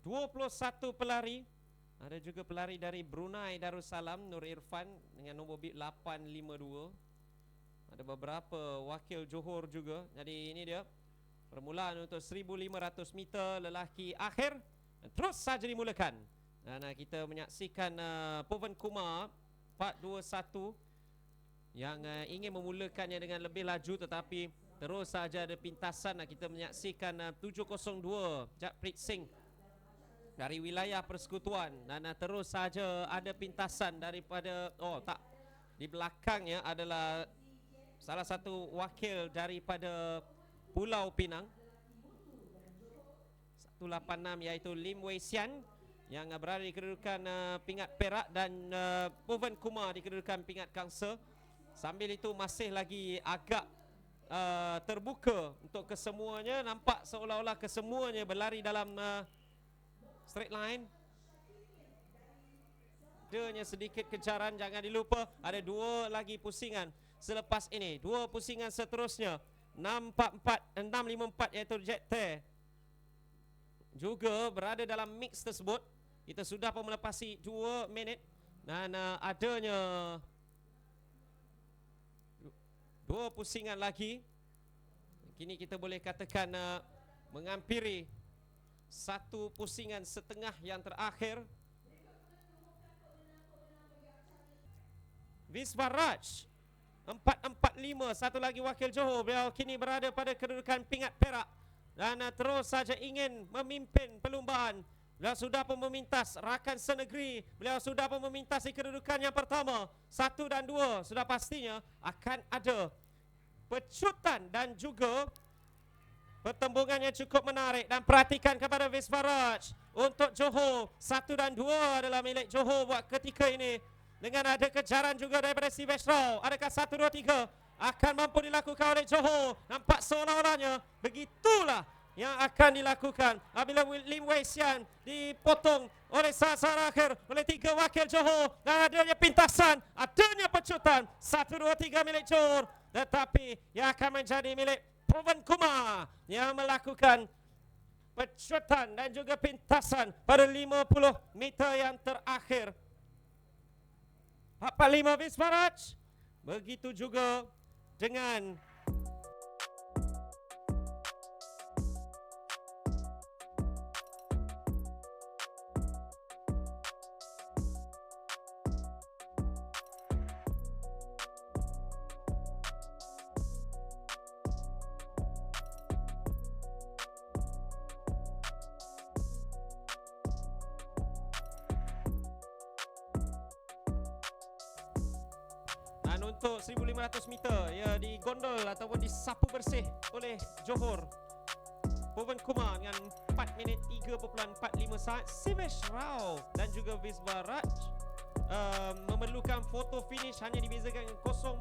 21 pelari. Ada juga pelari dari Brunei Darussalam, Nur Irfan dengan nombor bib 852. Ada beberapa wakil Johor juga. Jadi ini dia permulaan untuk 1500 meter lelaki akhir. Terus saja dimulakan. Dan kita menyaksikan Povan Kumar 421 yang ingin memulakannya dengan lebih laju, tetapi terus saja ada pintasan. Kita menyaksikan 702 Japrit Singh dari wilayah persekutuan, dan terus saja ada pintasan daripada di belakangnya adalah salah satu wakil daripada Pulau Pinang 186, iaitu Lim Wei Sian yang berada di kedudukan pingat perak, dan Povan Kumar di kedudukan pingat kangsa. Sambil itu masih lagi agak terbuka untuk kesemuanya. Nampak seolah-olah kesemuanya berlari dalam straight line. Adanya sedikit kejaran. Jangan dilupa ada dua lagi pusingan selepas ini. Dua pusingan seterusnya 654 iaitu Jet Tear juga berada dalam mix tersebut. Kita sudah pun melepasi 2 minit. Dan adanya dua pusingan lagi. Kini kita boleh katakan menghampiri satu pusingan setengah yang terakhir. Visvaraj 445, satu lagi wakil Johor. Beliau kini berada pada kedudukan pingat perak dan terus saja ingin memimpin perlumbaan. Beliau sudah pun memintas rakan senegeri. Beliau sudah pun memintasi kedudukan yang pertama. 1 dan 2 sudah pastinya akan ada pecutan dan juga pertembungannya cukup menarik. Dan perhatikan kepada Visvaraj untuk Johor. 1 dan 2 adalah milik Johor buat ketika ini. Dengan ada kejaran juga daripada Sivesh Rao. Adakah 1, 2, 3 akan mampu dilakukan oleh Johor? Nampak seolah-olahnya begitulah yang akan dilakukan apabila Lim Wei Sian dipotong oleh saat-saat akhir oleh 3 wakil Johor. Dan adanya pintasan, adanya pecutan. 1, 2, 3 milik Johor. Tetapi yang akan menjadi milik Povan Kumar yang melakukan pecutan dan juga pintasan pada 50 meter yang terakhir. 45 Visvaraj. Begitu juga dengan untuk 1500 meter ya digondol ataupun disapu bersih oleh Johor. Povan Kumar dengan 4 minit 3.45 saat. Sivesh Rao dan juga Visvaraj memerlukan foto finish, hanya dibezakan 0.0